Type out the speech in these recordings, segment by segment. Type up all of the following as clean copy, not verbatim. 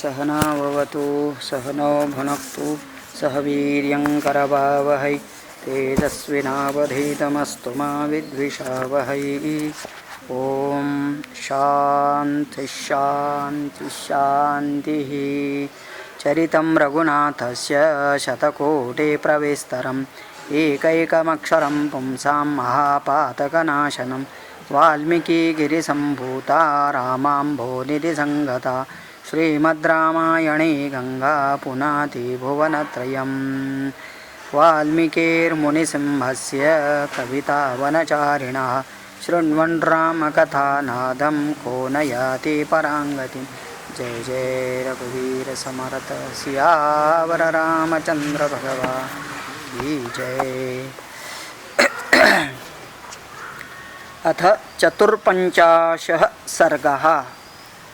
सहना भवतु सहनौ भुनक्तु सह वीर्यं करवावहै तेजस्विनावधीतमस्तु मा विद्विषावहै। ओम शांति शांति शांतिः। चरितं रघुनाथस्य शतकोटि प्रविस्तरम् एकैकमक्षरं पुंसां महापातकनाशनं वाल्मीकिगिरिसम्भूता रामाम्भोनिधिसंगता श्रीमद्रामायणे गंगा पुनाति भुवनत्रयम्। वाल्मीकिर्मुनिसिंहस्य कवितावनचारिणः शृण्वन् रामकथानादं को न याति पराङ्गतिं। जय जय रघुवीर समर्थ सियावर रामचंद्र भगवान की जय। अथ चतुर्पंचाशः सर्गः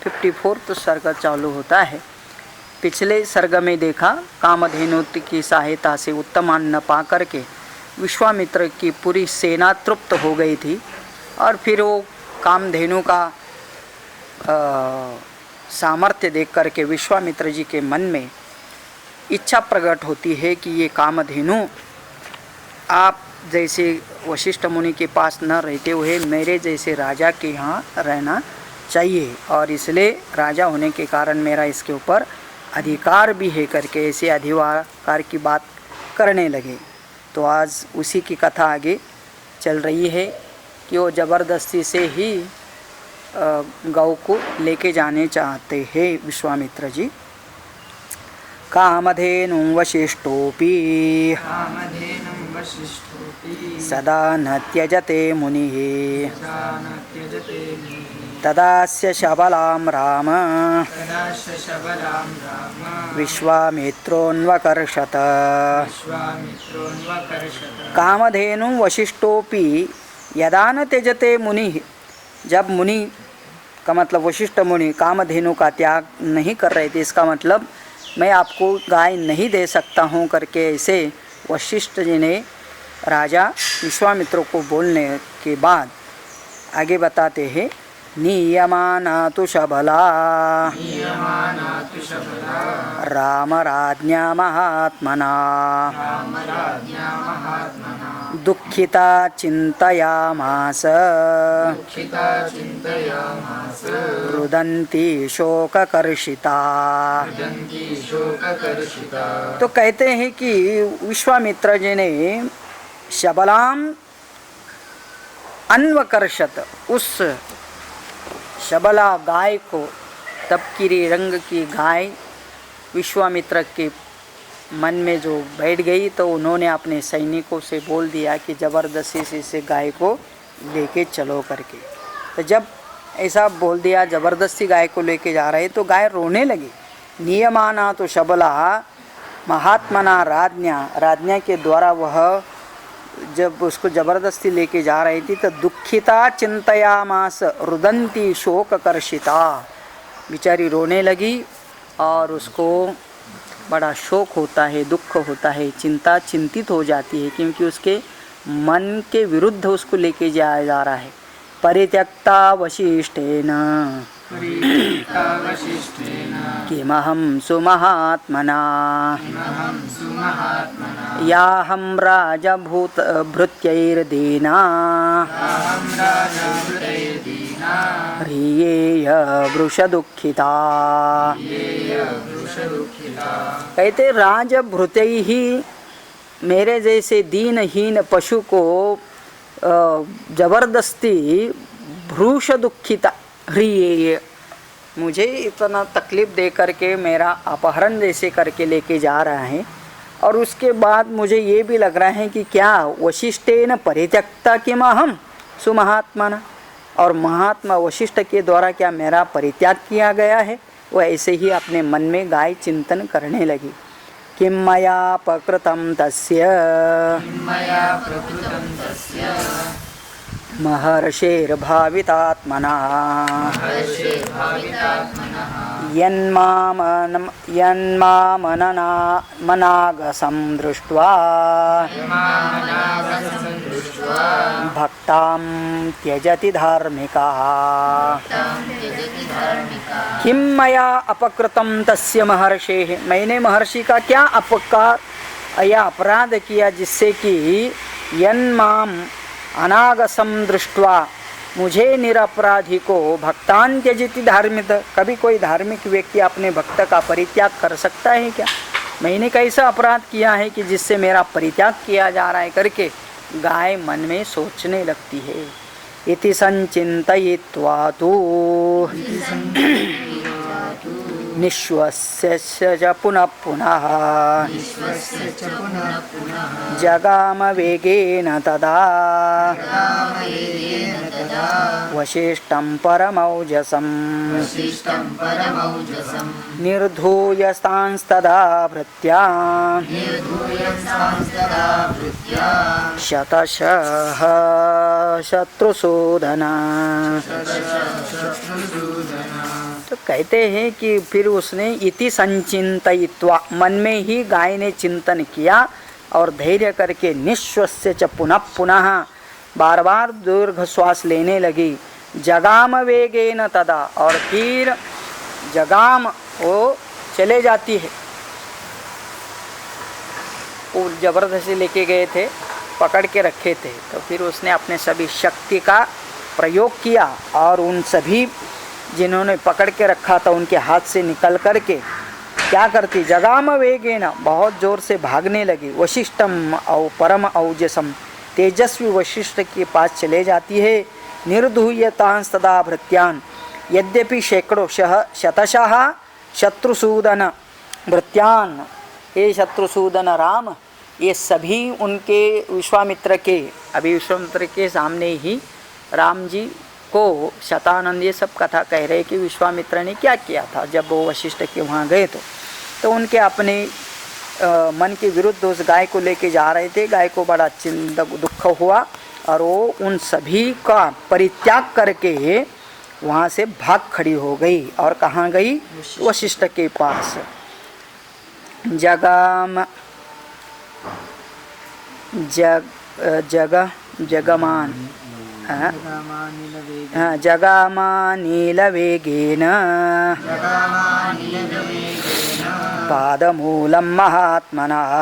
54th सर्ग चालू होता है। पिछले सर्ग में देखा कामधेनु की सहायता से उत्तम अन्न पा करके विश्वामित्र की पूरी सेना तृप्त हो गई थी और फिर वो कामधेनु का सामर्थ्य देख करके विश्वामित्र जी के मन में इच्छा प्रकट होती है कि ये कामधेनु आप जैसे वशिष्ठ मुनि के पास न रहते हुए मेरे जैसे राजा के यहाँ रहना चाहिए और इसलिए राजा होने के कारण मेरा इसके ऊपर अधिकार भी है करके ऐसे अधिकार की बात करने लगे। तो आज उसी की कथा आगे चल रही है कि वो ज़बरदस्ती से ही गौ को लेके जाने चाहते हैं विश्वामित्र जी। कामधेनु वशिष्ठोपि सदा न त्यजते मुनिः तदास्य शबलां राम विश्वामित्रोऽन्वकर्षत। कामधेनु वशिष्ठोपि यदा न त्यजते मुनिः, जब मुनि का मतलब वशिष्ठ मुनि कामधेनु का त्याग नहीं कर रहे थे, इसका मतलब मैं आपको गाय नहीं दे सकता हूँ करके ऐसे वशिष्ठ जी ने राजा विश्वामित्र को बोलने के बाद आगे बताते हैं नियमाना तु शबला राम राज्ञा महात्मना दुःखिता चिन्तयामास रुदन्ती शोककर्षिता। तो कहते हैं कि विश्वामित्र जी ने शबलाम अन्वकर्षत, उस शबला गाय को, तपकिरी रंग की गाय विश्वामित्र के मन में जो बैठ गई, तो उन्होंने अपने सैनिकों से बोल दिया कि ज़बरदस्ती से इसे गाय को लेके चलो करके। तो जब ऐसा बोल दिया, ज़बरदस्ती गाय को लेके जा रहे, तो गाय रोने लगी। नियमाना तो शबला महात्मना राज्ञा के द्वारा वह जब उसको ज़बरदस्ती लेके जा रही थी तो दुखिता चिंतयामास रुदंती शोककर्षिता, बेचारी रोने लगी और उसको बड़ा शोक होता है, दुख होता है, चिंता चिंतित हो जाती है क्योंकि उसके मन के विरुद्ध उसको लेके जाया जा रहा है। परित्यक्ता वशिष्ठेन किमहं सुमहात्मना याहं राजभृत्यैर्दीना ह्रियेय वृषदुःखिता। कहते राजभृत्य ही मेरे जैसे दीनहीन पशु को जबरदस्ती भ्रूष दुखिता ह्रियेय, मुझे इतना तकलीफ़ दे करके मेरा अपहरण जैसे करके लेके जा रहा है। और उसके बाद मुझे ये भी लग रहा है कि क्या वशिष्ठेन परित्यक्ता किमहं सुमहात्मना, और महात्मा वशिष्ठ के द्वारा क्या मेरा परित्याग किया गया है। वो ऐसे ही अपने मन में गाय चिंतन करने लगी। किं मया प्रकृतं तस्य महर्षेर्भावितात्मना यन्मामनागसं दृष्ट्वा भक्तां त्यजति धार्मिकाः किं मया अपकृतं तस्य महर्षेः, मैंने महर्षि का क्या अपकार या अपराध किया जिससे कि यन्माम अनागसम दृष्ट्वा, मुझे निरपराधी को भक्तान त्यजति धार्मिक, कभी कोई धार्मिक व्यक्ति अपने भक्त का परित्याग कर सकता है क्या? मैंने कैसा अपराध किया है कि जिससे मेरा परित्याग किया जा रहा है करके गाय मन में सोचने लगती है। इति संचिन्तयित्वा तु निश्वस्य च पुनः पुनः जगाम वेगेन तदा वसिष्ठं परमौजसं निर्धूयस्तांस्तदा भृत्या शतशः शत्रुसूदना। तो कहते हैं कि फिर उसने इति संचिन्तयित्वा, मन में ही गाय ने चिंतन किया और धैर्य करके निश्वस्य च पुनः पुनः, बार बार दीर्घ श्वास लेने लगी। जगाम वेगेन तदा, और फिर जगाम वो चले जाती है। वो जबरदस्ती लेके गए थे, पकड़ के रखे थे, तो फिर उसने अपने सभी शक्ति का प्रयोग किया और उन सभी जिन्होंने पकड़ के रखा था उनके हाथ से निकल करके क्या करती, जगाम वेगेन, बहुत जोर से भागने लगी। वशिष्ठम औ परम औजसम, तेजस्वी वशिष्ठ के पास चले जाती है। निर्धूयतांस्तदा भृत्यान, यद्यपि सैकड़ों शतशः शत्रुसूदन भृत्यान, ये शत्रुसूदन राम, ये सभी उनके विश्वामित्र के, अभी विश्वामित्र के सामने ही राम जी को शतानंद ये सब कथा कह रहे कि विश्वामित्र ने क्या किया था जब वो वशिष्ठ के वहाँ गए तो उनके अपने मन के विरुद्ध उस गाय को लेके जा रहे थे। गाय को बड़ा दुख हुआ और वो उन सभी का परित्याग करके वहाँ से भाग खड़ी हो गई। और कहाँ गई? वशिष्ठ के पास। जगाम जगमान जगामानीलवेगेन पादमूलं महात्मनः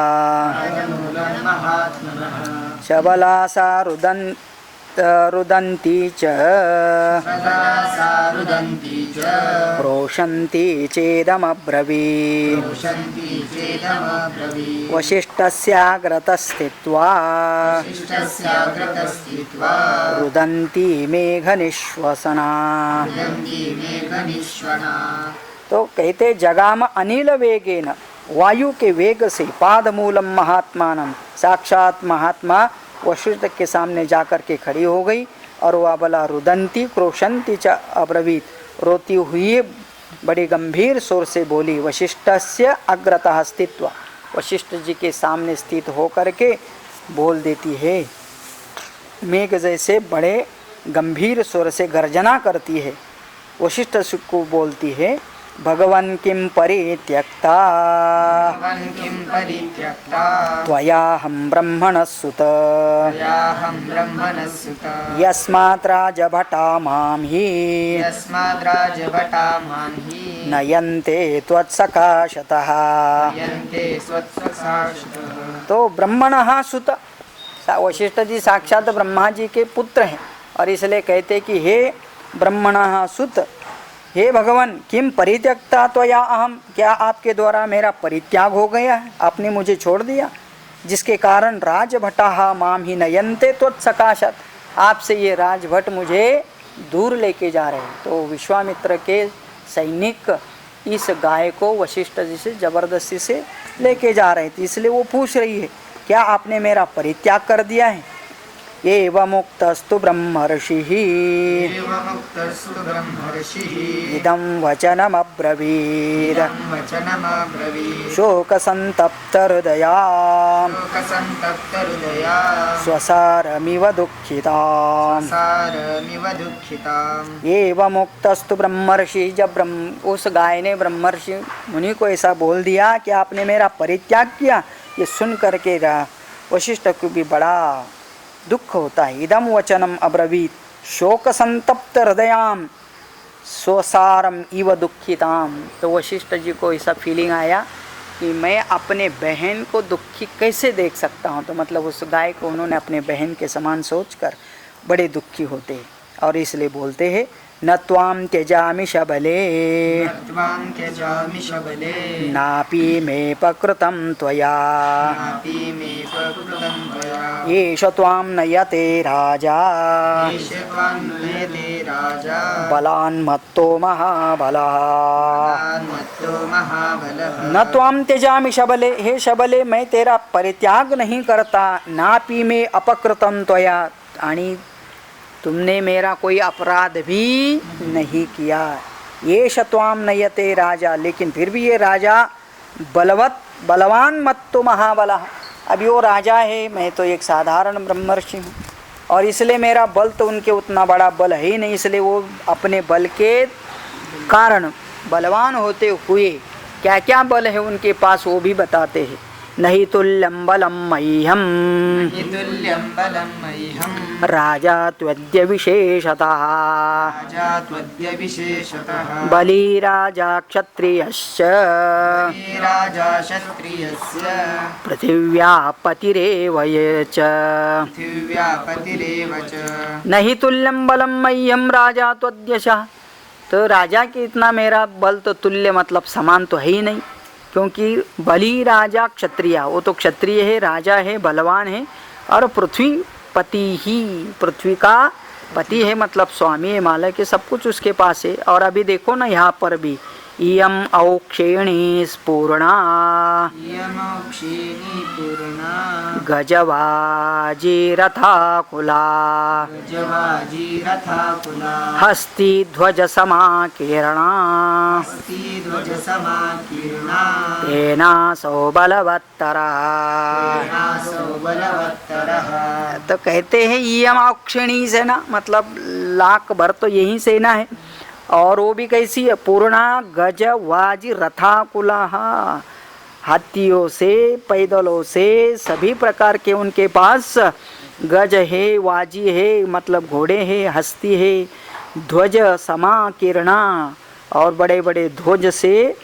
शबलासा रुदन्ती च प्रोशन्ति चेदमब्रवीत् वसिष्ठस्याग्रतस्थित्वा रुदन्ती मेघनिश्वसना। तो कहते जगाम अनिल वेगेन, वायु के वेग से, पादमूलम महात्मानम, साक्षात महात्मा वशिष्ठ के सामने जाकर के खड़ी हो गई और वह बोला रुदंती क्रोशंती च अब्रवीत, रोती हुई बड़ी गंभीर स्वर से बोली। वशिष्ठस्य अग्रतः स्थित्वा, वशिष्ठ जी के सामने स्थित होकर के बोल देती है, मेघ जैसे बड़े गंभीर स्वर से गर्जना करती है। वशिष्ठ को बोलती है, भगवन् किं परित्यक्ता त्वयाहं ब्रह्मणः सुत यस्मात् राजभटा मां हि नयन्ते त्वत्सकाशतः। तो ब्रह्मणः सुत, वशिष्ठ जी साक्षात ब्रह्मा जी के पुत्र हैं और इसलिए कहते कि हे ब्रह्मणः सुत, हे भगवान, किम परित्यक्ता त्वया अहम, क्या आपके द्वारा मेरा परित्याग हो गया है, आपने मुझे छोड़ दिया, जिसके कारण राजभटाः माम ही नयन्ते त्वत्सकाशत, आपसे ये राजभट मुझे दूर लेके जा रहे हैं। तो विश्वामित्र के सैनिक इस गाय को वशिष्ठ जी से जबरदस्ती से लेके जा रहे थे, इसलिए वो पूछ रही है क्या आपने मेरा परित्याग कर दिया है। एवमुक्तस्तु ब्रह्मर्षिः इदं वचनमब्रवीत् शोकसन्तप्तहृदया स्वसारमिव दुःखिता। एवमुक्तस्तु ब्रह्मर्षि, जब उस गाय ने ब्रह्मर्षि मुनि को ऐसा बोल दिया कि आपने मेरा परित्याग किया, ये सुन करके वशिष्ठ को भी बड़ा दुख होता है। इदम वचनम अब्रवीत शोक संतप्त हृदयाम स्वसारम इव दुखिताम। तो वशिष्ठ जी को ऐसा फीलिंग आया कि मैं अपने बहन को दुखी कैसे देख सकता हूँ। तो मतलब उस गाय को उन्होंने अपने बहन के समान सोचकर बड़े दुखी होते हैं और इसलिए बोलते हैं न त्वां त्यजामि शबले नापि मे प्रकृतं त्वया एष त्वां नयते राजा बलान् मत्तो महाबलः। न त्वां त्यजामि शबले, हे शबले मैं तेरा परित्याग नहीं करता, नापि मे अपकृतं त्वया, आणि तुमने मेरा कोई अपराध भी नहीं किया। ये शत्वाम नयते राजा, लेकिन फिर भी ये राजा बलवान मत तो महाबला। अभी वो राजा है, मैं तो एक साधारण ब्रह्मर्षि हूँ और इसलिए मेरा बल तो उनके उतना बड़ा बल है ही नहीं, इसलिए वो अपने बल के कारण बलवान होते हुए क्या क्या बल है उनके पास वो भी बताते हैं। नहीं तुल्यं बलं मह्यं राजा त्वद्य विशेषतः बली राजा क्षत्रियश्च पृथिव्या पतिरेव च। नहीं तुल्यं बलं मह्यं राजा त्वद्यशः, तो राजा के इतना मेरा बल तो तुल्य मतलब समान तो है ही नहीं, क्योंकि बली राजा क्षत्रिय, वो तो क्षत्रिय है, राजा है, बलवान है, और पृथ्वी पति ही, पृथ्वी का पति है मतलब स्वामी है, मालक है, सब कुछ उसके पास है। और अभी देखो ना यहाँ पर भी इयम औक्षेणी स्पूर्णा गजवाजी रथाकुला हस्ती ध्वज समाकीर्णा तेनासो बलवत्तरः। तो कहते हैं इयम औक्षेणी सेना, मतलब लाख भर तो यही सेना है, और वो भी कैसी है, पूर्णा गजवाजी रथाकुला, हाथियों से, पैदलों से, सभी प्रकार के उनके पास गज है, वाजी है मतलब घोड़े है, हस्ती है, ध्वज समाकीर्णा और बड़े बड़े ध्वज से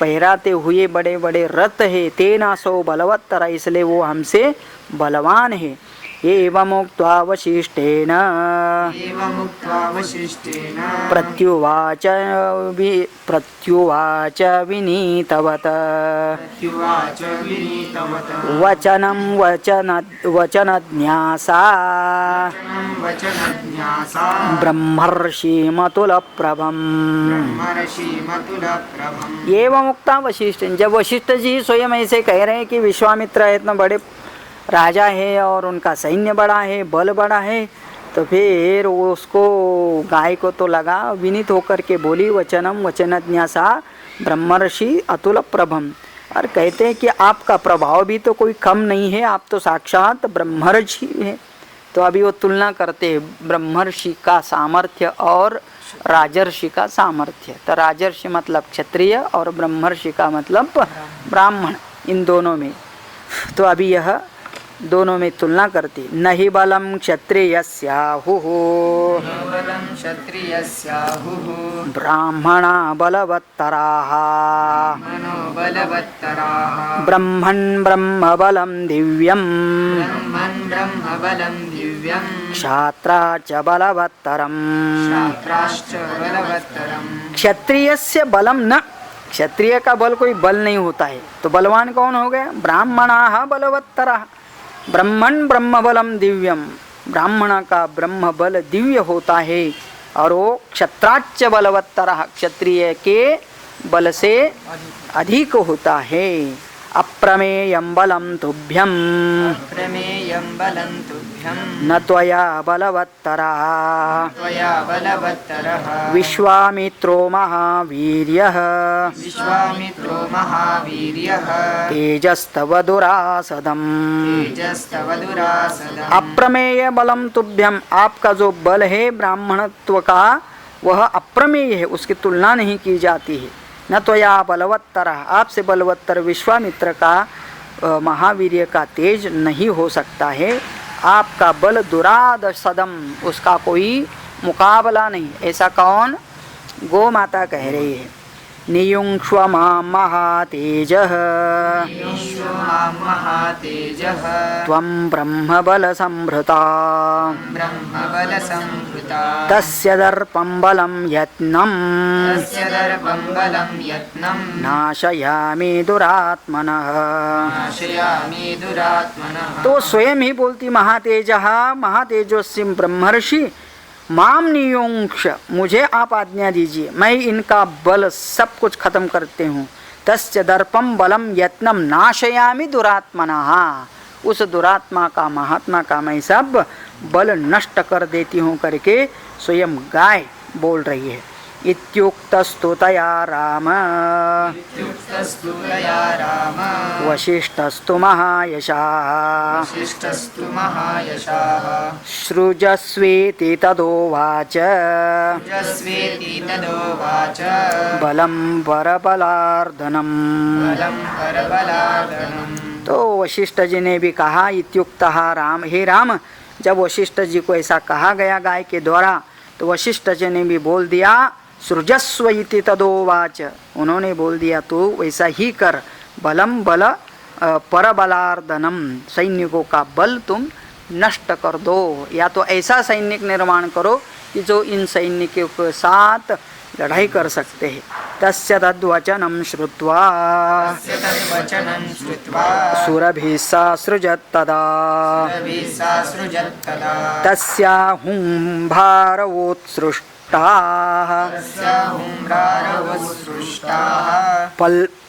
पहराते हुए बड़े बड़े रथ है। तेनासो बलवत्तर, इसलिए वो हमसे बलवान है। एवमुक्त्वा वसिष्ठेन प्रत्युवाच विनीतवत् वचनं वचनज्ञासा ब्रह्मर्षिमतुलप्रभम्। एवमुक्ता वशिष्ठेन, जब वशिष्ठ जी स्वयं ऐसे कह रहे हैं कि विश्वामित्र इतना बड़े राजा है और उनका सैन्य बड़ा है, बल बड़ा है, तो फिर उसको गाय को तो लगा, विनीत होकर के बोली वचनम वचनज्ञासा ब्रह्मर्षि अतुल प्रभम, और कहते हैं कि आपका प्रभाव भी तो कोई कम नहीं है, आप तो साक्षात ब्रह्मर्षि है। तो अभी वो तुलना करते हैं ब्रह्मर्षि का सामर्थ्य और राजर्षि का सामर्थ्य। तो राजर्षि मतलब क्षत्रिय और ब्रह्मर्षि का मतलब ब्राह्मण, इन दोनों में। तो अभी यह दोनों में तुलना करती। नहि बलम क्षत्रियस्याहुः ब्राह्मणा बलवत्तराः ब्रह्मन् ब्रह्मबलं दिव्यम् क्षात्राच्च बलवत्तरम्। क्षत्रियस्य बलम न, क्षत्रिय का बल कोई बल नहीं होता है, तो बलवान कौन हो गया, ब्राह्मणाः बलवत्तरः। ब्रह्मण ब्रह्म बलम दिव्यम, ब्राह्मण का ब्रह्म बल दिव्य होता है, और वो क्षत्राच्च बलवत्तरः, क्षत्रिय के बल से अधिक होता है। अप्रमेयं बलं तुभ्यं न त्वया बलवत्तरः विश्वामित्रो महावीर्यः तेजस्तव दुरासदम्। अप्रमेय बलम तुभ्यम, आपका जो बल है ब्राह्मणत्व का वह अप्रमेय है, उसकी तुलना नहीं की जाती है। न त्वया बलवत्तर, आपसे बलवत्तर विश्वामित्र का महावीर्य का तेज नहीं हो सकता है। आपका बल दुरादसदम, उसका कोई मुकाबला नहीं। ऐसा कौन? गो माता कह रही है। नियुंक्ष्व मां महातेजः त्वं ब्रह्मबल संभृता तस्य दर्पं बलं यत्नं नाशयामि दुरात्मनः। तो स्वयं ही बोलती महातेजः, महातेजस्वी ब्रह्मर्षि, माम नियुंक्ष, मुझे आप आज्ञा दीजिए, मैं इनका बल सब कुछ खत्म करते हूँ। तस्य दर्पम बलम यत्नम नाशयामि दुरात्मनः, उस दुरात्मा का, महात्मा का मैं सब बल नष्ट कर देती हूँ करके स्वयं गाय बोल रही है। इत्युक्तस्तु तया राम वसिष्ठस्तु महायशाः सृजस्वेति तदोवाच बलं परबलार्दनम्। तो वशिष्ठ जी ने भी कहा, इत्युक्तः राम, हे राम, जब वशिष्ठ जी को ऐसा कहा गया गाय के द्वारा, तो वशिष्ठ जी ने भी बोल दिया, सृजस्व इति तदोवाच, उन्होंने बोल दिया तू वैसा ही कर। बलम बल परबलार्दनम, सैनिकों का बल तुम नष्ट कर दो, या तो ऐसा सैनिक निर्माण करो कि जो इन सैनिकों के साथ लड़ाई कर सकते हैं। तस्य तद्वचनं श्रुत्वा सुरभिः सा सृजत् तदा तस्या हुंभारवोत्सृष्टाः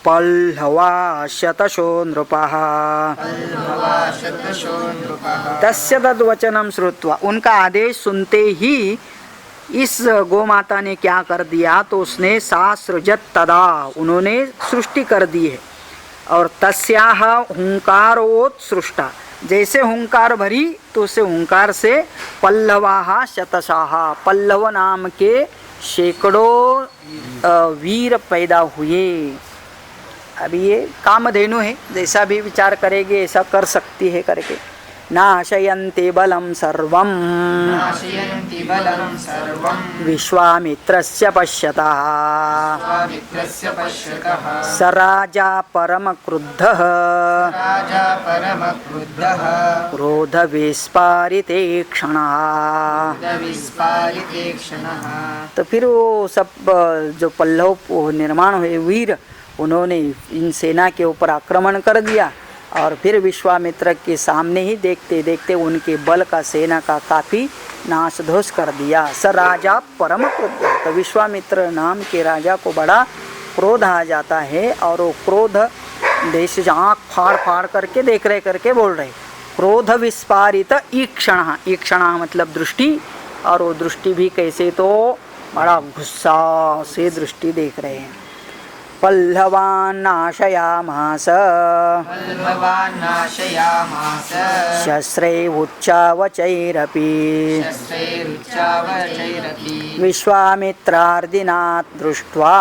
पल्लवा शतशो नृपः। तस्य तद्वचनं श्रुत्वा, उनका आदेश सुनते ही इस गोमाता ने क्या कर दिया, तो उसने सा सृजत तदा, उन्होंने सृष्टि कर दी है। और तस्याह हुंकारोत्सृष्टा, जैसे हुंकार भरी तो उसे हुंकार से पल्लवाहा शतशाह, पल्लव नाम के सैकड़ों वीर पैदा हुए। अभी ये कामधेनु है, जैसा भी विचार करेंगे ऐसा कर सकती है करके। नाशयन्ति बलं सर्वं विश्वामित्रस्य पश्यतः स राजा परमक्रुद्धः क्रोधविस्फारिते क्षणः। तो फिर वो सब जो पल्लव निर्माण हुए वीर, उन्होंने इन सेना के ऊपर आक्रमण कर दिया और फिर विश्वामित्र के सामने ही देखते देखते उनके बल का, सेना का काफ़ी नाश ध्वंस कर दिया। स राजा परम क्रुद्ध, तो विश्वामित्र नाम के राजा को बड़ा क्रोध आ जाता है और वो क्रोध देश आँख फाड़ फाड़ करके देख रहे करके बोल रहे, क्रोध विस्फारित ईक्षण, ईक्षण मतलब दृष्टि, और वो दृष्टि भी कैसे, तो बड़ा गुस्सा से दृष्टि देख रहे हैं। पल्लवान् नाशयामास शस्त्रै उच्चावचैरपि विश्वामित्रार्दिनात् दृष्ट्वा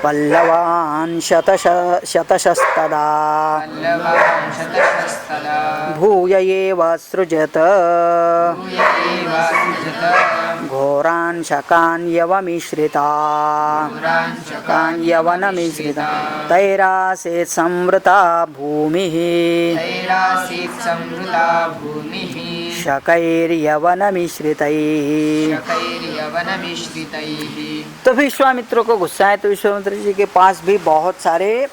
पल्लवान् शतशस्तदा भूय एव सृजत घोरान् शकान् यवमिश्रिता यवनमिश्रिता तैरासीत् संवृता भूमिः शकैर्यवनमिश्रितैः। तो विश्वामित्र को गुस्सा है, तो विश्वामित्र जी के पास भी बहुत सारे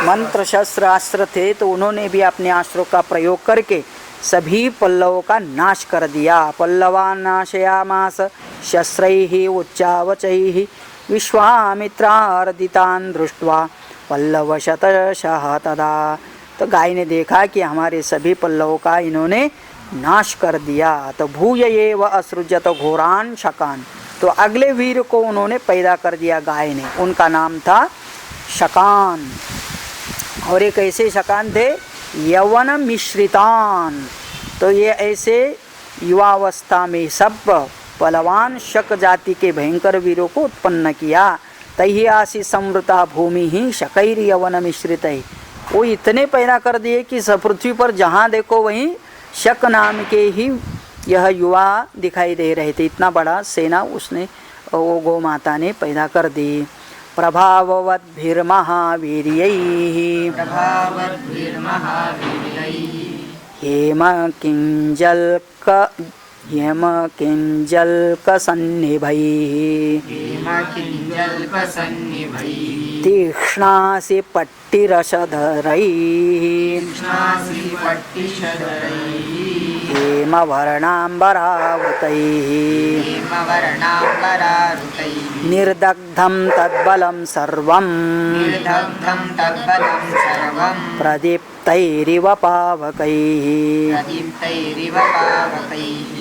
मंत्र शस्त्र अस्त्र थे, तो उन्होंने भी अपने अस्त्रों का प्रयोग करके सभी पल्लवों का नाश कर दिया। पल्लवान् नाशयामास शस्त्रैः उच्चावचैः विश्वामित्रार्दितान् दृष्ट्वा पल्लवशतशः तदा। तो गाय ने देखा कि हमारे सभी पल्लवों का इन्होंने नाश कर दिया। तो भूय एव असृजत घोरान् शकान्, तो अगले वीर को उन्होंने पैदा कर दिया गाय ने, उनका नाम था शकान। और एक ऐसे शकान थे यवन मिश्रितान, तो ये ऐसे युवावस्था में सब पलवान शक जाति के भयंकर वीरों को उत्पन्न किया। तही आसी समृता भूमि ही शकैर यवन मिश्रित है, वो इतने पैदा कर दिए कि पृथ्वी पर जहाँ देखो वहीं शक नाम के ही यह युवा दिखाई दे रहे थे। इतना बड़ा सेना उसने वो गौ माता ने पैदा कर दी। प्रभाववद्भिर्महावीर्यैः हेमकिञ्जल्कसन्निभैः तीक्ष्णासि पट्टिरशधरैः हेमवर्णाम्बरावृतैः निर्दग्धं तद्बलं सर्वं प्रदीप्तैरिव पावकैः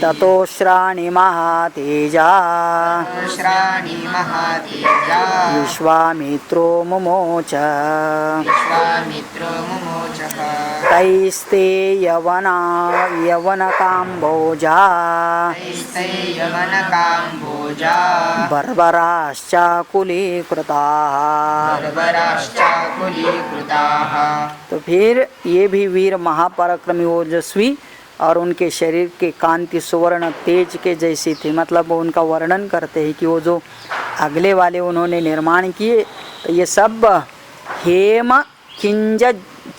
ततोश्राणि महातेजा विश्वामित्रो मुमोच तैस्ते यवनकाम्बोजा बर्बराश्चाकुलीकृताः। तो फिर ये भी वीर महापराक्रमी ओजस्वी और उनके शरीर के कांति सुवर्ण तेज के जैसी थी। मतलब वो उनका वर्णन करते हैं कि वो जो अगले वाले उन्होंने निर्माण किए तो ये सब हेम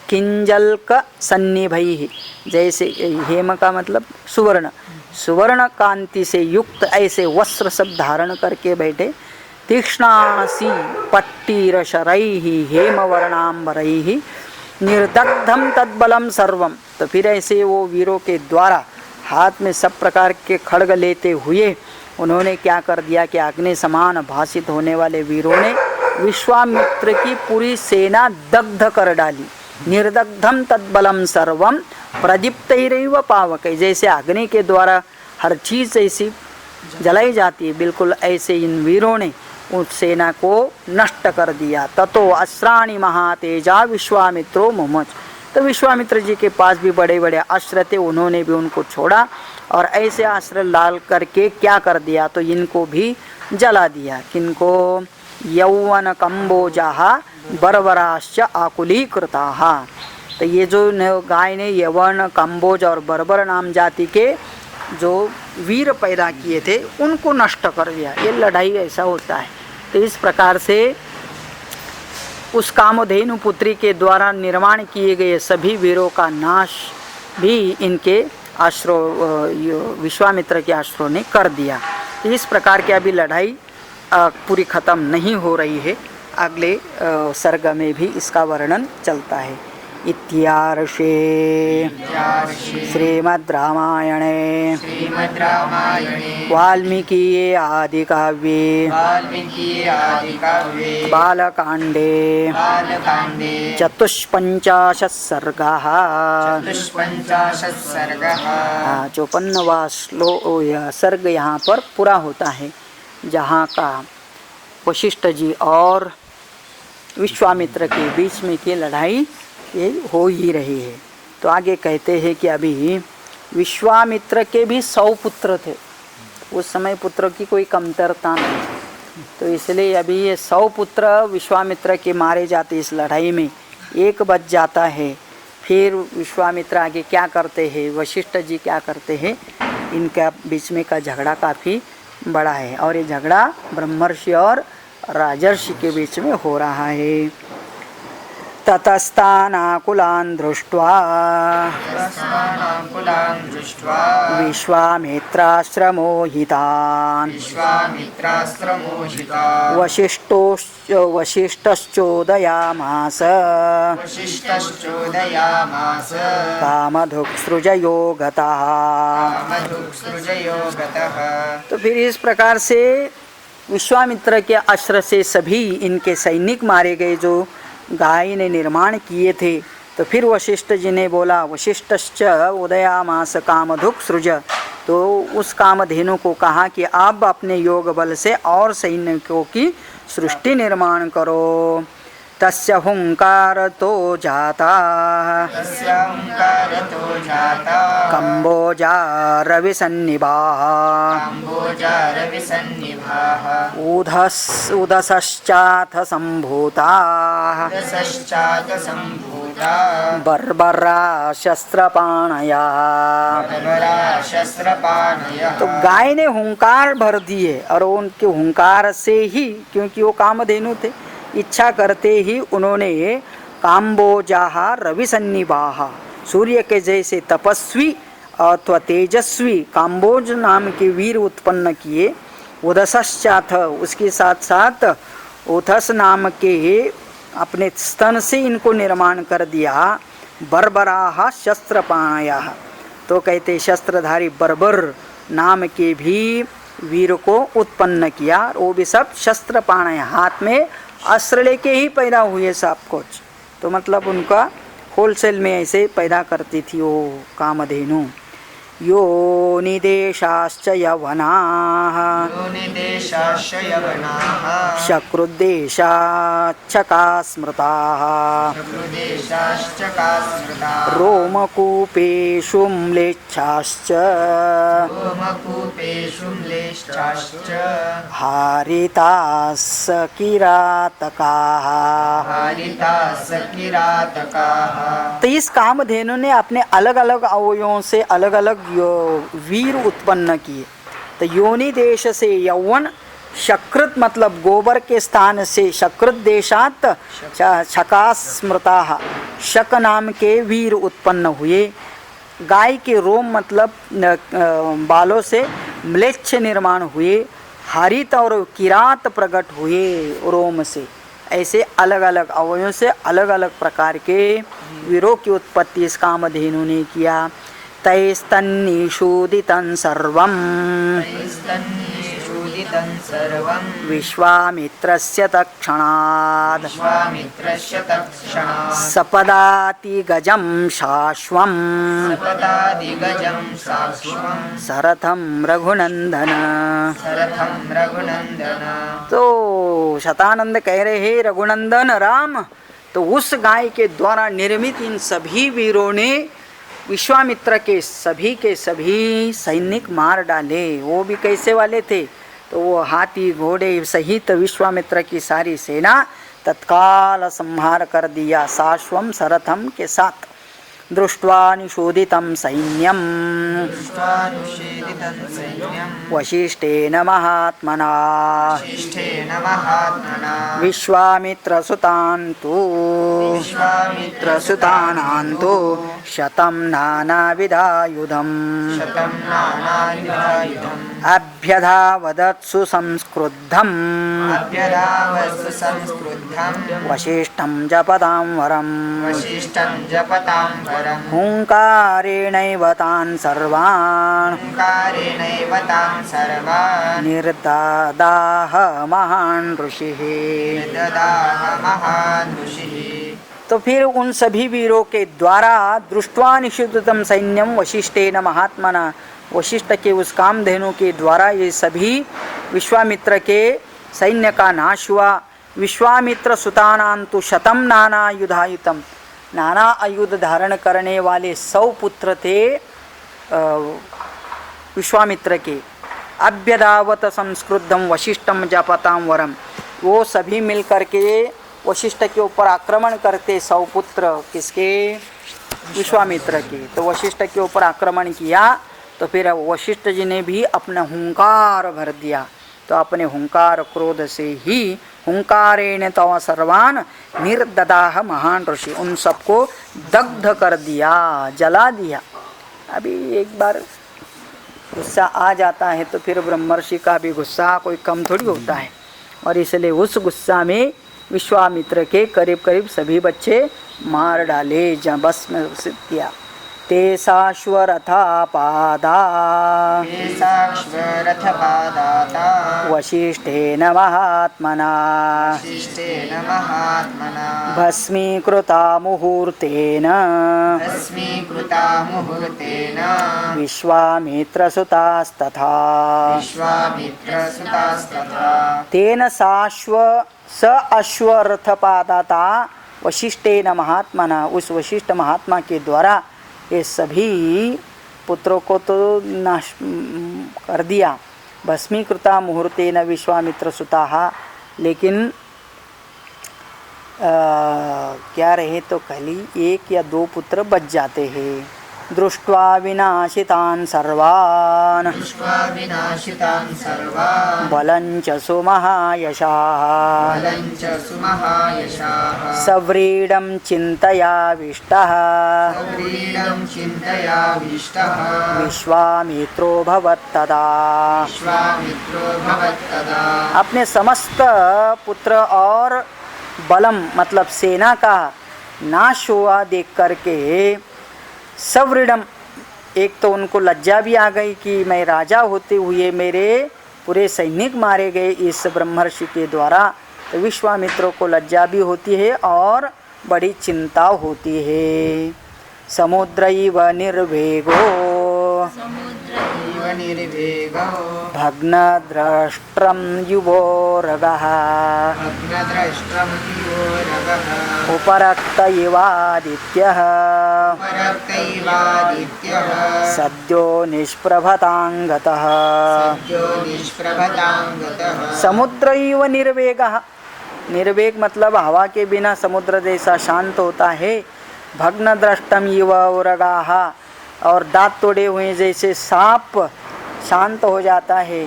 किंजल्क सन्निभैः, जैसे हेम का मतलब सुवर्ण, सुवर्ण कांति से युक्त ऐसे वस्त्र सब धारण करके बैठे। तीक्ष्णासी पट्टिरशरैः हेमवर्णाम्बरैः निर्दग्धम तद्बलम सर्वम। तो फिर ऐसे वो वीरों के द्वारा हाथ में सब प्रकार के खड्ग लेते हुए उन्होंने क्या कर दिया कि अग्नि समान भासित होने वाले वीरों ने विश्वामित्र की पूरी सेना दग्ध कर डाली। निर्दग्धम तद्बलम सर्वम प्रदीप्तैरेव पावकै, जैसे अग्नि के द्वारा हर चीज़ ऐसी जलाई जाती है, बिल्कुल ऐसे इन वीरों ने उस सेना को नष्ट कर दिया। ततो अस्त्राणि महातेजा विश्वामित्रो मुमुच। तो विश्वामित्र जी के पास भी बड़े बड़े अस्त्र थे, उन्होंने भी उनको छोड़ा और ऐसे अस्त्र लाल करके क्या कर दिया तो इनको भी जला दिया। किनको? यौवन कंबोजाः बर्बराश्च आकुलीकृताः। तो ये जो गाय ने यवन कंबोज और बर्बर नाम जाति के जो वीर पैदा किए थे उनको नष्ट कर दिया। ये लड़ाई ऐसा होता है। तो इस प्रकार से उस कामधेनु पुत्री के द्वारा निर्माण किए गए सभी वीरों का नाश भी इनके आश्रो विश्वामित्र के आश्रो ने कर दिया। तो इस प्रकार की अभी लड़ाई पूरी ख़त्म नहीं हो रही है, अगले सर्ग में भी इसका वर्णन चलता है। इत्यार्षे श्रीमद् रामायणे वाल्मीकिये आदिकाव्ये बालकांडे चतुष्पंचाशत् सर्गः 54वां सर्ग यहाँ पर पूरा होता है, जहाँ का वशिष्ठ जी और विश्वामित्र के बीच में की लड़ाई ये हो ही रही है। तो आगे कहते हैं कि अभी विश्वामित्र के भी 100 पुत्र थे। उस समय पुत्रों की कोई कमतरता नहीं, तो इसलिए अभी ये 100 पुत्र विश्वामित्र के मारे जाते इस लड़ाई में, एक बच जाता है। फिर विश्वामित्र आगे क्या करते हैं, वशिष्ठ जी क्या करते हैं, इनका बीच में का झगड़ा काफ़ी बड़ा है और ये झगड़ा ब्रह्मर्षि और राजर्षि के बीच में हो रहा है। ततस्तानाकुलान् दृष्ट्वा विश्वामित्राश्रमोहितान् वसिष्ठश्चोदयामास कामधुक्सृजयो गतः। तो फिर इस प्रकार से विश्वामित्र के आश्रय से सभी इनके सैनिक मारे गए जो गाय ने निर्माण किए थे। तो फिर वशिष्ठ जी ने बोला, वशिष्ठश्च उदयामास कामधुक् सृज, तो उस कामधेनु को कहा कि आप अपने योग बल से और सैनिकों की सृष्टि निर्माण करो। तस्य हुंकारतो जाता कंबोजा रविसन्निभाः उदसश्चाथ सम्भूताः बर्बरा शस्त्रपाणया। तो गाय ने हुंकार भर दिए और उनके हुंकार से ही, क्योंकि वो कामधेनु थे, इच्छा करते ही उन्होंने काम्बोजाहा रविसन्निभाहा, सूर्य के जैसे तपस्वी अथवा तेजस्वी काम्बोज नाम के वीर उत्पन्न किए। उदसश्चाथ, उसके साथ साथ उथस नाम के अपने स्तन से इनको निर्माण कर दिया। बर्बराह शस्त्रपाणया, तो कहते शस्त्रधारी बर्बर नाम के भी वीर को उत्पन्न किया। वो भी सब शस्त्रपाणय, हाथ में अस्त्र लेके ही पैदा हुए सब कुछ। तो मतलब उनका होलसेल में ऐसे पैदा करती थी वो कामधेनु। योनिदेशाश्च यवनाः शक्रुद्देशाच्चका स्मृताः रोमकूपेषु म्लेच्छाश्च हारितास् किरातकाः। तो इस कामधेनु ने अपने अलग अलग अवयवों से अलग अलग वीर उत्पन्न किए। तो योनि देश से यौवन, शकृत मतलब गोबर के स्थान से, शकृत देशात शका स्मृता, शक नाम के वीर उत्पन्न हुए। गाय के रोम मतलब बालों से म्लेच्छ निर्माण हुए। हरित और किरात प्रकट हुए रोम से। ऐसे अलग अलग अवयवों से अलग अलग प्रकार के वीरों की उत्पत्ति इस कामधेनु ने किया। तैस्तन्निषूदितं सर्वं विश्वामित्रस्य तत्क्षणात् सपदाति गजं शाश्वं सरथं रघुनंदन। तो शतानंद कह रहे हैं रघुनंदन राम, तो उस गाय के द्वारा निर्मित इन सभी वीरों ने विश्वामित्र के सभी सैनिक मार डाले। वो भी कैसे वाले थे? तो वो हाथी घोड़े सहित विश्वामित्र की सारी सेना तत्काल संहार कर दिया, शाश्वम सरथम के साथ। दृष्ट्वा निषोदितं सैन्यं वशिष्ठेन महात्मना विश्वामित्रसुतान्तु शतं नानाविधायुधम् अभ्यधावदत्सु संस्क्रुद्धम् वसिष्ठं जपतां वरम् हुंकारेणैव तान् सर्वान् निर्ददाह महान् ऋषिः। तो फिर उन सभी वीरों के द्वारा दृष्ट्वा निषुद्धतम सैन्यम वशिष्ठेन महात्मना, वशिष्ठ के उस कामधेनु के द्वारा ये सभी विश्वामित्र के सैन्य का नाश हुआ। विश्वामित्र सुतानांतु शतम नाना युधायुतम, नाना आयुध धारण करने वाले 100 पुत्र थे विश्वामित्र के। अभ्यदावत संस्क्रुद्धम वशिष्ठम जपताम वरम, वो सभी मिल करके वशिष्ठ के ऊपर आक्रमण करते 100 पुत्र, किसके? विश्वामित्र के। तो वशिष्ठ के ऊपर आक्रमण किया तो फिर वशिष्ठ जी ने भी अपना हुंकार भर दिया। तो अपने हुंकार क्रोध से ही हुंकारेण तव सर्वान निर्ददाह महान ऋषि, उन सबको दग्ध कर दिया, जला दिया। अभी एक बार गुस्सा आ जाता है तो फिर ब्रह्मर्षि का भी गुस्सा कोई कम थोड़ी होता है। और इसलिए उस गुस्सा में विश्वामित्र के करीब करीब सभी बच्चे मार डाले, बस में किया। तेषाश्वरथापादा वशिष्ठेन महात्मना भस्मीकृता मुहूर्तेन विश्वामित्रसुतास्तथा तेन स अश्वरथपादाता वशिष्ठेन महात्मना, उस वशिष्ठ महात्मा के द्वारा ये सभी पुत्रों को तो नाश कर दिया। भस्मीकृता मुहूर्तेन विश्वामित्र सुताः, लेकिन क्या रहे तो खाली 1 या 2 पुत्र बच जाते हैं। दृष्ट्वा विनाशितान् सर्वान् बलञ्च सुमहायशाः सव्रीडं चिन्तयाविष्टः विश्वामित्रो भवत्तदा। अपने समस्त पुत्र और बलम मतलब सेना का नाश हुआ देख करके सव्रीडम, एक तो उनको लज्जा भी आ गई कि मैं राजा होते हुए मेरे पूरे सैनिक मारे गए इस ब्रह्मर्षि के द्वारा। तो विश्वामित्रों को लज्जा भी होती है और बड़ी चिंता होती है। समुद्रैव निर्वेगो भग्नद्रष्ट्रं युवोरगः उपरक्त इवादित्यः सद्यो निष्प्रभतांगतः। समुद्रैव निर्वेगः, निर्वेग मतलब हवा के बिना समुद्र जैसा शांत होता है। भग्नद्रष्टम इव उरगाः, और दांत तोड़े हुए जैसे सांप शांत हो जाता है।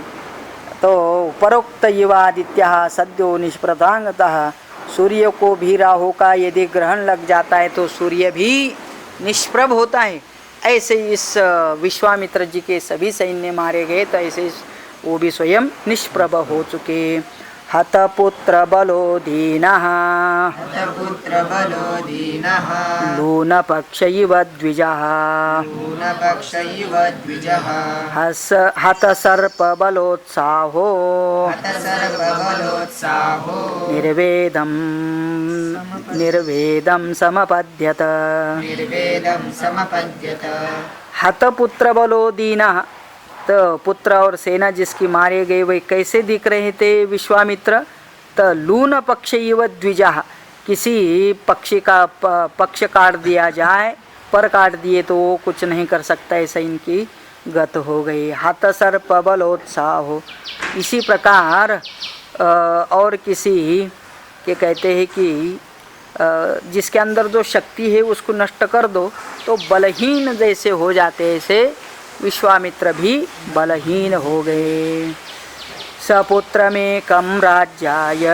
तो उपरोक्त युवादित्य सद्यो निष्प्रभांगतः, सूर्य को भी राहु का यदि ग्रहण लग जाता है तो सूर्य भी निष्प्रभ होता है। ऐसे इस विश्वामित्र जी के सभी सैन्य मारे गए, तो ऐसे वो भी स्वयं निष्प्रभ हो चुके। हतपुत्र बलो दीनः लूनपक्ष इव द्विजः हतसर्प बलोत्साहो निर्वेदं समपद्यत। हतपुत्र बलो दीनः, तो पुत्र और सेना जिसकी मारे गए वे कैसे दिख रहे थे विश्वामित्र? तो लून पक्ष इव द्विजः, किसी पक्षी का पक्ष काट दिया जाए, पर काट दिए तो वो कुछ नहीं कर सकता, ऐसा इनकी गत हो गई। हाथ सर्प बलोत्साह हो, इसी प्रकार और किसी के कहते हैं कि जिसके अंदर जो शक्ति है उसको नष्ट कर दो तो बलहीन जैसे हो जाते, ऐसे विश्वामित्र भी बलहीन हो गए। सपुत्रमेकं राज्याय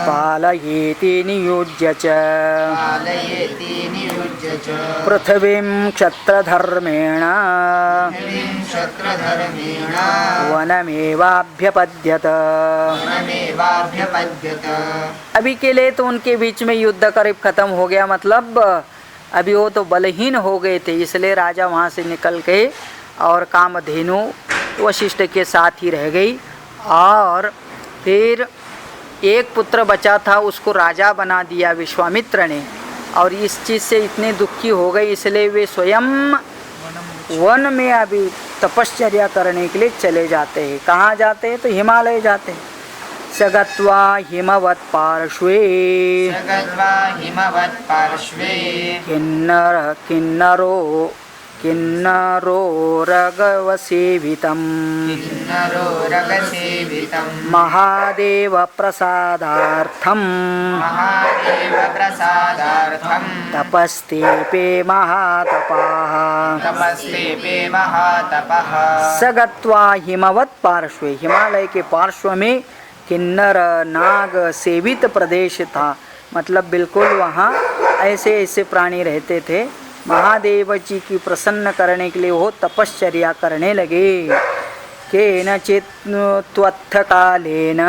पालयेति नियुज्य च पृथिवीं क्षत्रधर्मेण वनमेवाभ्यपद्यत। अभी के लिए तो उनके बीच में युद्ध करीब खत्म हो गया, मतलब अभी वो तो बलहीन हो गए थे, इसलिए राजा वहाँ से निकल के और कामधेनु वशिष्ठ के साथ ही रह गई। और फिर एक पुत्र बचा था, उसको राजा बना दिया विश्वामित्र ने, और इस चीज़ से इतने दुखी हो गए, इसलिए वे स्वयं वन में अभी तपश्चर्या करने के लिए चले जाते हैं। कहाँ जाते हैं? तो हिमालय जाते हैं। सगत्वा हिमवत् पार्श्वे किन्नरो रगवसेवितं महादेव प्रसादार्थं तपस्तेपे महातपाः। सगत्वा हिमवत् पार्श्वे, हिमालय के पार्श्व में किन्नर नाग सेवित प्रदेश था, मतलब बिल्कुल वहाँ ऐसे ऐसे प्राणी रहते थे। महादेव जी की प्रसन्न करने के लिए वो तपश्चर्या करने लगे। केनचित् त्वत्थकालेन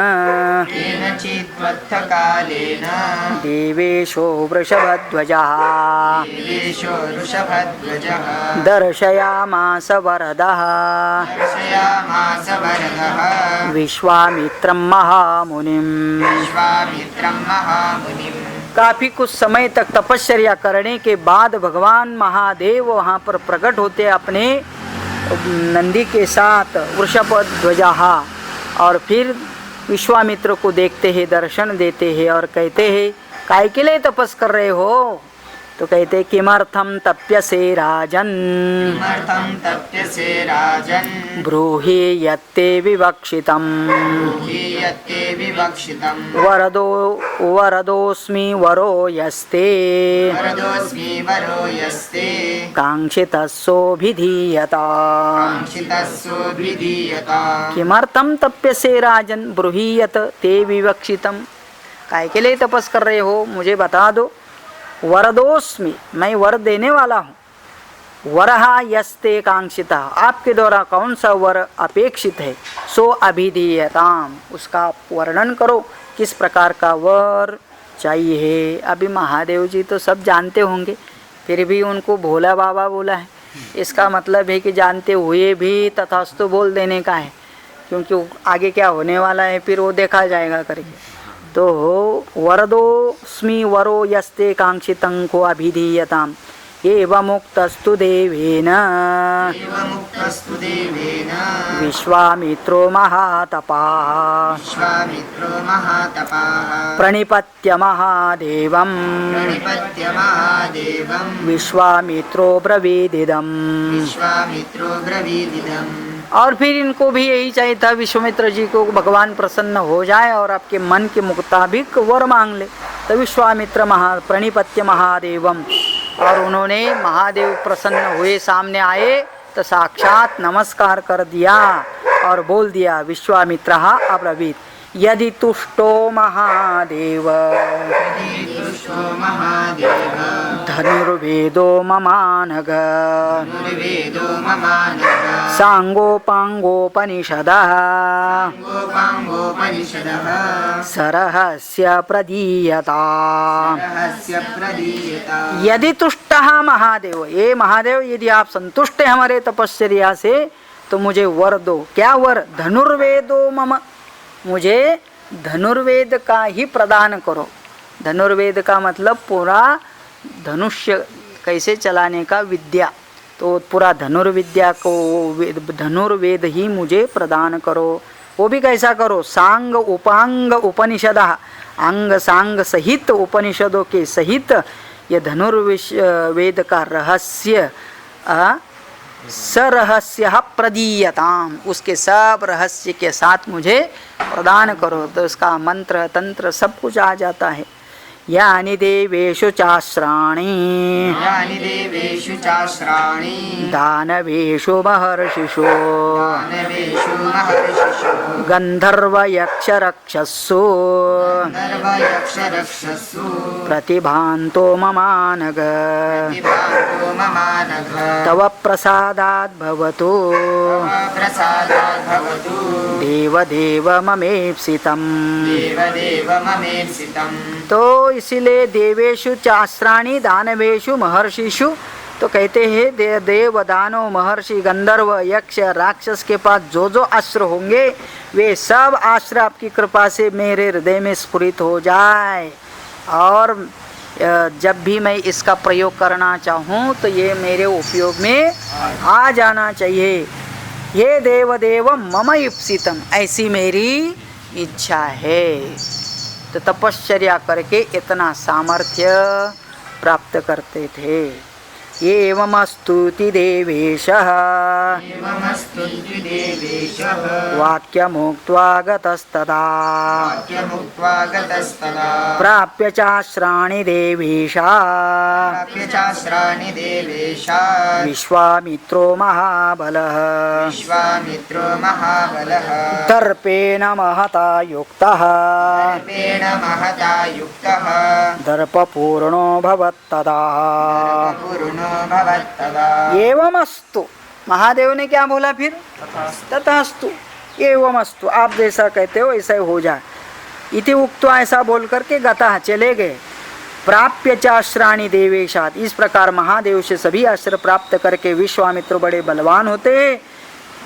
देवेशो वृषभध्वजः दर्शयामास वरदः विश्वामित्रं महामुनिम्। काफ़ी कुछ समय तक तपश्चर्या करने के बाद भगवान महादेव वहाँ पर प्रकट होते अपने नंदी के साथ वृषभ ध्वजा, और फिर विश्वामित्र को देखते हैं, दर्शन देते हैं और कहते हैं काय के लिए तपस कर रहे हो? तो कहते किमर्थम तप्यसे राजन, किमर्थं तप्यसे राजन्, ब्रूहि यत्ते विवक्षितम्, ब्रूहि यत्ते विवक्षितम्, वरदोऽस्मि वरो यस्ते, वरदोऽस्मि वरो यस्ते, काङ्क्षितस्सोऽभिधीयताम्। काङ्क्षितस्सोऽभिधीयताम्। किमर्थम तप्यसे राजन ब्रूहि यत् ते विवक्षितम्, काय के लिए तपस कर रहे हो मुझे बता दो। वरदोस्मि, मैं वर देने वाला हूँ। वरहा यस्ते कांक्षिता, आपके द्वारा कौन सा वर अपेक्षित है। सो अभिधीयताम, उसका वर्णन करो, किस प्रकार का वर चाहिए। अभी महादेव जी तो सब जानते होंगे, फिर भी उनको भोला बाबा बोला है। इसका मतलब है कि जानते हुए भी तथास्तु बोल देने का है, क्योंकि आगे क्या होने वाला है फिर वो देखा जाएगा करके। तो वरदोस्मि वरो यस्ते कांक्षितं को अभिधीयताम् एवमुक्तस्तु देवेन, एवमुक्तस्तु देवेन, विश्वामित्रो महातपाः, विश्वामित्रो महातपाः, प्रणिपत्य महादेवम्, प्रणिपत्य महादेवम्, विश्वामित्रो ब्रवीदिदम्। विश्वामित्रो ब्रवीदिदम्। और फिर इनको भी यही चाहिए था, विश्वामित्र जी को भगवान प्रसन्न हो जाए और आपके मन के मुताबिक वर मांग ले। तो विश्वामित्र प्रणिपत्य महादेवम, और उन्होंने महादेव प्रसन्न हुए, सामने आए तो साक्षात नमस्कार कर दिया और बोल दिया विश्वामित्रः अब्रवीत, यदि तुष्टो महादेव, यदि तुष्टो महादेव, धनुर्वेदो ममानघ, धनुर्वेदो ममानघ, साङ्गोपाङ्गोपनिषदः, गोपाङ्गोपनिषदः, सरहस्य प्रदीयताम्। रहस्य प्रदीयता। यदि तुष्टः महादेव, ये महादेव यदि आप संतुष्ट हैं हमारे तपस्या से तो मुझे वर दो। क्या वर? धनुर्वेदो मम, मुझे धनुर्वेद का ही प्रदान करो। धनुर्वेद का मतलब पूरा धनुष्य कैसे चलाने का विद्या, तो पूरा धनुर्विद्या को, धनुर्वेद ही मुझे प्रदान करो। वो भी कैसा करो? सांग उपांग उपनिषदः, अंग सांग सहित उपनिषदों के सहित ये धनुर्वेद का रहस्य सरहस्य प्रदीयताम, उसके सब रहस्य के साथ मुझे प्रदान करो। तो उसका मंत्र तंत्र सब कुछ आ जाता है। यानि देवेषु चास्राणि, यानि देवेषु चास्राणि, दानवेषु महर्षिषु, दानवेषु महर्षिषु, गन्धर्वयक्षरक्षसु, गन्धर्वयक्षरक्षसु, प्रतिभान्तो ममानघ, प्रतिभान्तो ममानघ, तव प्रसादात् भवतु, तव प्रसादात् भवतु, देवदेव ममेप्सितम्। देवदेव ममेप्सितम्। तो इसीलिए देवेषु चास्त्राणि दानवेषु महर्षिषु, तो कहते हैं देव दानव महर्षि गंधर्व यक्ष राक्षस के पास जो जो अस्त्र होंगे वे सब अस्त्र आपकी कृपा से मेरे हृदय में स्फुरित हो जाए, और जब भी मैं इसका प्रयोग करना चाहूँ तो ये मेरे उपयोग में आ जाना चाहिए। ये देवदेव मम इप्सितम, ऐसी मेरी इच्छा है। तो तपश्चर्या करके इतना सामर्थ्य प्राप्त करते थे। एवमस्तुति देवेशः, एवमस्तुति देवेशः, वाक्यमुक्त्वा गतस्तदा, वाक्यमुक्त्वा गतस्तदा, प्राप्य चास्राणि देवेशा, प्राप्य चास्राणि देवेशा, विश्वामित्रो महाबलः, विश्वामित्रो महाबलः, दर्पेण महता युक्तः, दर्पेण महता युक्तः, दर्पपूर्णो भवत्तदा। पूर्णो भवत्तदा। एवमस्तु, महादेव ने क्या बोला फिर? तथास्तु। एवमस्तु, आप जैसा कहते हो ऐसा हो जाए। इति उक्त्वा, ऐसा बोल करके गतः चले गए। प्राप्य चास्त्राणि देवेशात, इस प्रकार महादेव से सभी अस्त्र प्राप्त करके विश्वामित्र बड़े बलवान होते हैं।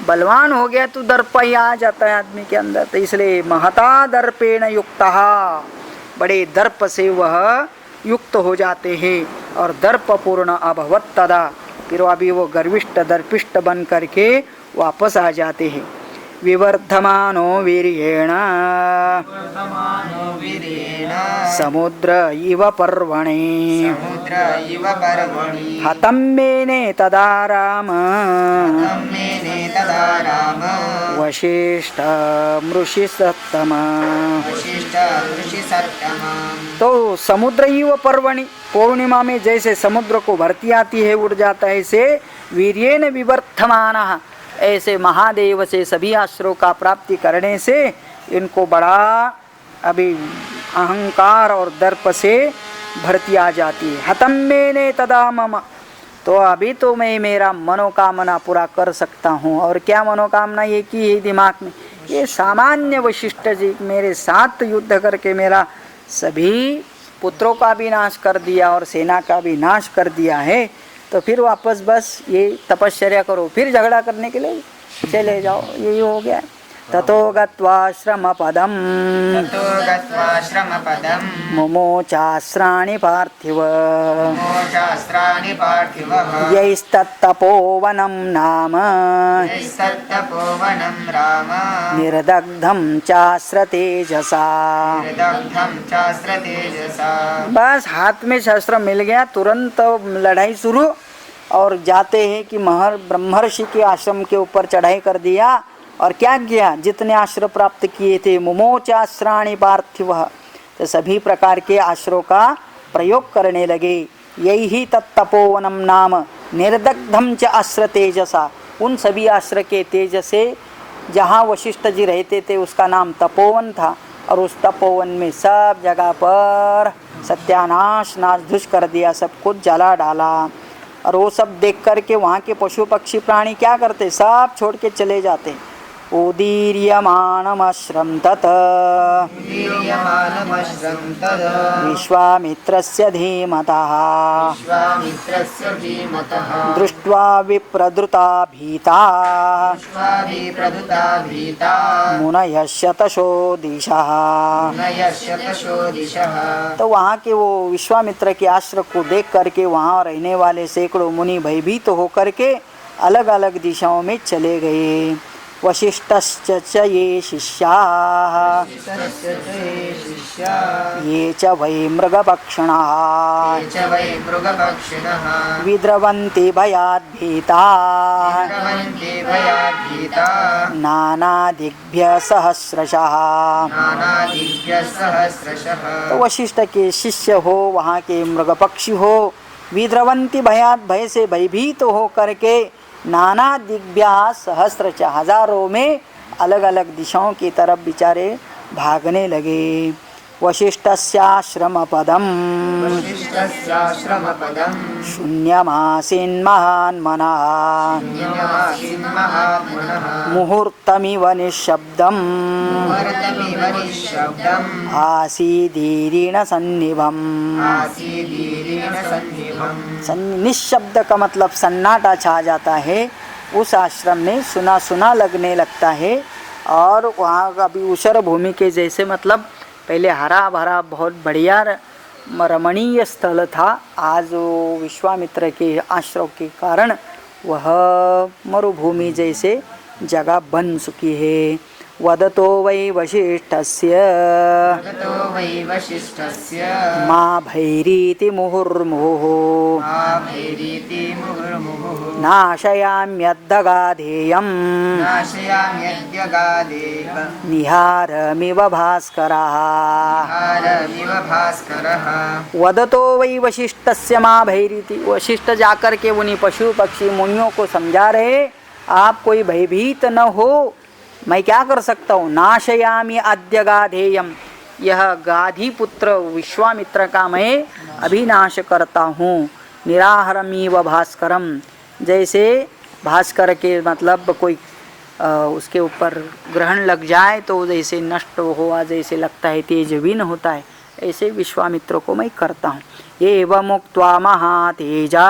बलवान हो गया तो दर्प ही आ जाता है आदमी के अंदर, तो इसलिए महता दर्पेण युक्तः, बड़े दर्प से वह युक्त हो जाते हैं। और दर्प पूर्ण अभवत तदा, फिर अभी वो गर्विष्ठ दर्पिष्ट बन करके वापस आ जाते हैं। विवर्धमानो वीर्येण वर्धमानो वीर्येण समुद्र इव पर्वणे समुद्र इव पर्वणि हतं मेने तदा राम मेने तदा राम वशिष्ठ मृषि सत्तम। वशिष्ठ ऋषि सत्तम। तो समुद्र इव पर्वणि, पूर्णिमा में जैसे समुद्र को भरती आती है उड़ जाता है, ऐसे वीर्येन विवर्धमानः, ऐसे महादेव से सभी आश्रयों का प्राप्ति करने से इनको बड़ा अभी अहंकार और दर्प से भरती आ जाती है। हतं मेने तदा मम, तो अभी तो मैं मेरा मनोकामना पूरा कर सकता हूँ। और क्या मनोकामना ये की है दिमाग में, ये सामान्य वशिष्ठ जी मेरे साथ युद्ध करके मेरा सभी पुत्रों का भी नाश कर दिया और सेना का भी नाश कर दिया है, तो फिर वापस बस ये तपश्चर्या करो, फिर झगड़ा करने के लिए चले जाओ, यही हो गया। ततो गत्वा श्रमपदम् ततो गत्वा श्रमपदम् मुमोचास्राणि पार्थिव मोक्षास्त्राणि पार्थिवः यैस्तत्तपोवनं नाम यैस्तत्तपोवनं राम निर्दग्धं चास्रतेजसा। दग्धं चास्त्रतेजसा। बस हाथ में शस्त्र मिल गया, तुरंत लड़ाई शुरू, और जाते हैं कि ब्रह्मर्षि के आश्रम के ऊपर चढ़ाई कर दिया। और क्या किया, जितने आश्रय प्राप्त किए थे, मुमोचास्त्राणि पार्थिवः, तो सभी प्रकार के आश्रयों का प्रयोग करने लगे। यही ही तत्तपोवनम नाम निर्दग्धम च आश्र तेजसा, उन सभी आश्रय के तेज से जहाँ वशिष्ठ जी रहते थे उसका नाम तपोवन था, और उस तपोवन में सब जगह पर सत्यानाश नाश धुष कर दिया, सब कुछ जला डाला। और वो सब देख करके वहाँ के पशु पक्षी प्राणी क्या करते, सब छोड़ के चले जाते। उदीर्यमाणमश्रं तत् वीर्यमानमश्रं तद् विश्वामित्रस्य धीमतः विश्वामित्रस्य धीमतः दृष्ट्वा विप्रद्रुता भीता विप्रदुता भीता मुनयः शतशो दिशः। नयशतशो दिशः। तो वहाँ के वो विश्वामित्र के आश्रय को देख करके वहाँ रहने वाले सैकड़ों मुनि भयभीत होकर के अलग अलग दिशाओं में चले गए। वशिष्ठश्च च ये शिष्याः ये च वै मृगपक्षिणः च वै मृगपक्षिणः विद्रवन्ति भयात् भीताः प्रवन्ति भयाद्भीता नानादिभ्यः सहस्रशः। नानादिभ्यः सहस्रशः। तो वशिष्ठ के शिष्य हो, वहाँ के मृगपक्षी हो, विद्रवंती भयात, भय से भयभीत हो करके नाना दिग्भ्या सहस्र च, हजारों में अलग अलग दिशाओं की तरफ बेचारे भागने लगे। वशिष्ठस्याश्रमपदम् वशिष्ठस्याश्रमपदम् शून्यमासीन्महान्मनः शून्यमासीन्महात्मनः मुहूर्तमिव निःशब्दम् मुहूर्तमिव निःशब्दम् आसीदीरीण सन्निभम्। आसीदीरेण सन्निभम्। निःशब्द का मतलब सन्नाटा छा जाता है, उस आश्रम में सुना सुना लगने लगता है। और वहाँ का भी ऊषर भूमि के जैसे, मतलब पहले हरा भरा बहुत बढ़िया रमणीय स्थल था, आज वो विश्वामित्र के आश्रम के कारण वह मरुभूमि जैसे जगह बन चुकी है। वदतो वै वशिष्ठस्य ततो वै वशिष्ठस्य मा भैरीति मुहुर्मुहुः भैरीति मुहुर्मुहुः नाशयाम्यद्दगाधेयम् नाशयाम्यद्यगादेव निहारमिव भास्करः। हारमिव भास्करः। वदतो वै वशिष्ठस्य मा भैरीति, वशिष्ठ जाकर के उन्हीं पशु पक्षी मुनियों को समझा रहे, आप कोई भयभीत न हो, मैं क्या कर सकता हूँ। नाशयामि अद्य गाधेयम, यह गाधी पुत्र विश्वामित्र का मैं अभिनाश करता हूँ। निराहरमीव भास्करम, जैसे भास्कर के मतलब कोई उसके ऊपर ग्रहण लग जाए तो जैसे नष्ट हुआ जैसे लगता है, तेजहीन होता है, ऐसे विश्वामित्र को मैं करता हूँ। एवं मुक्त्वा महातेजा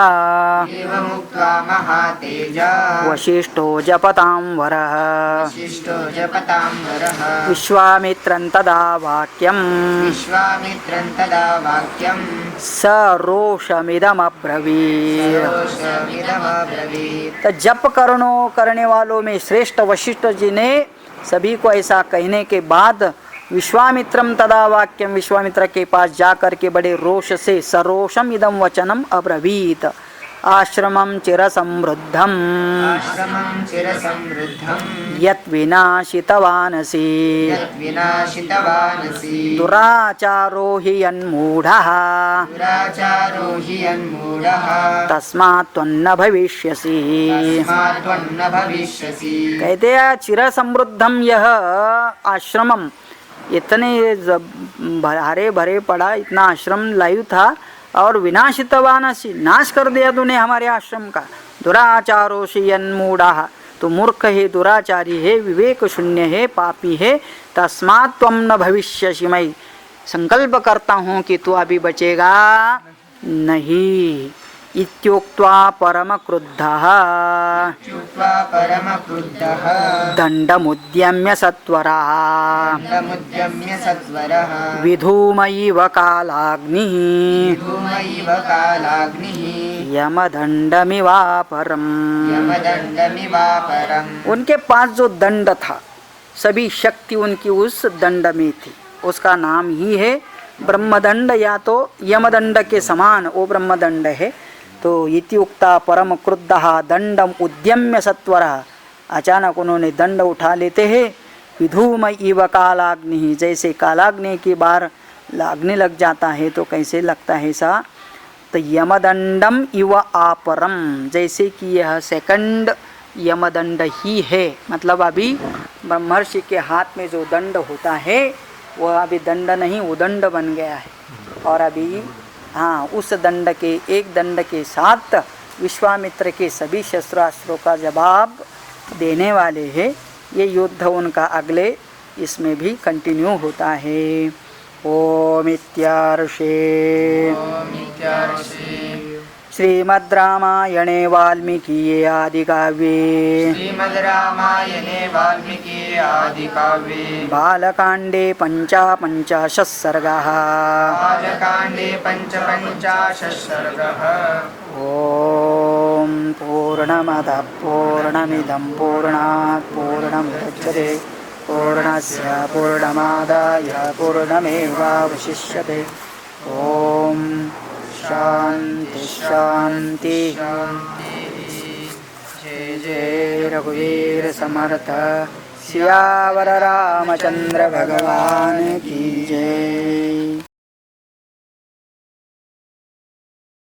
एवमुक्त्वा महातेजा वशिष्ठो जपतां वरः वशिष्ठो जपतां वरः विश्वामित्रं तदा वाक्यं विश्वामित्रं तदा वाक्यं स रोषमिदमब्रवीत्। सरोषमिदमब्रवीत्। तो जप करने वालों में श्रेष्ठ वशिष्ठ जी ने सभी को ऐसा कहने के बाद विश्वामित्रम तदा वाक्यम, विश्वामित्र के पास जाकर के बड़े रोष से सरोषम इदम वचनम अब्रवीत, आश्रमं चिरसमृद्धम आश्रमं चिरसमृद्धं यत् विनाशितवानसि यत् विनाशितवानसि दुराचारो हि यन्मूढः दुराचारो हि यन्मूढः तस्मात् त्वन्न भविष्यसि। तस्मात् त्वन्न भविष्यसि। कहते हैं चिरसमृद्धम यह आश्रमम, इतने हरे भरे पड़ा, इतना आश्रम लायु था और विनाशितवानसि, नाश कर दिया तूने हमारे आश्रम का। दुराचारोषि यन्मूढ़ा, तो मूर्ख है, दुराचारी है, विवेक शून्य है, पापी है। तस्मात् त्वं न भविष्यसि, मैं संकल्प करता हूँ कि तू अभी बचेगा नहीं। इत्युक्त्वा परम क्रुद्धः चुक्त्वा परम क्रुद्धः दण्डमुद्यम्य सत्वरः दण्डमुद्यम्य सत्वरः विधूमैव कालाग्निः धूमैव कालाग्निः यमदण्डमिवापरम्। यमदण्डमिवापरम्। उनके पास जो दंड था, सभी शक्ति उनकी उस दंड में थी। उसका नाम ही है ब्रह्मदंड, या तो यमदंड के समान वो ब्रह्मदंड है। तो इति उक्ता परम क्रुद्धः दंडम उद्यम्य सत्वरः, अचानक उन्होंने दंड उठा लेते हैं। विधूम इव कालाग्नि, जैसे कालाग्नि की बार अग्नि लग जाता है तो कैसे लगता है सा, तो यमदंडम इव आपरम, जैसे कि यह सेकंड यमदंड ही है। मतलब अभी ब्रह्मर्षि के हाथ में जो दंड होता है वह अभी दंड नहीं, उदंड बन गया है। और अभी हाँ, उस दंड के एक दंड के साथ विश्वामित्र के सभी शस्त्रास्त्रों का जवाब देने वाले हैं। ये युद्ध उनका अगले इसमें भी कंटिन्यू होता है। ओम इत्यार्षे श्रीमद् रामायणे वाल्मीकिये आदिकाव्ये श्रीमद् रामायणे वाल्मीकिये आदिकाव्ये बालकाण्डे पञ्चाशः सर्गः बालकाण्डे पञ्चपञ्चाशः सर्गः। ॐ पूर्णमदः पूर्णमिदं पूर्णात् पूर्णमुदच्यते पूर्णस्य पूर्णमादाय पूर्णमेवावशिष्यते। ॐ शांति शांति। जय जय रघुवीर समर्थ, सियावर रामचंद्र भगवान की जय।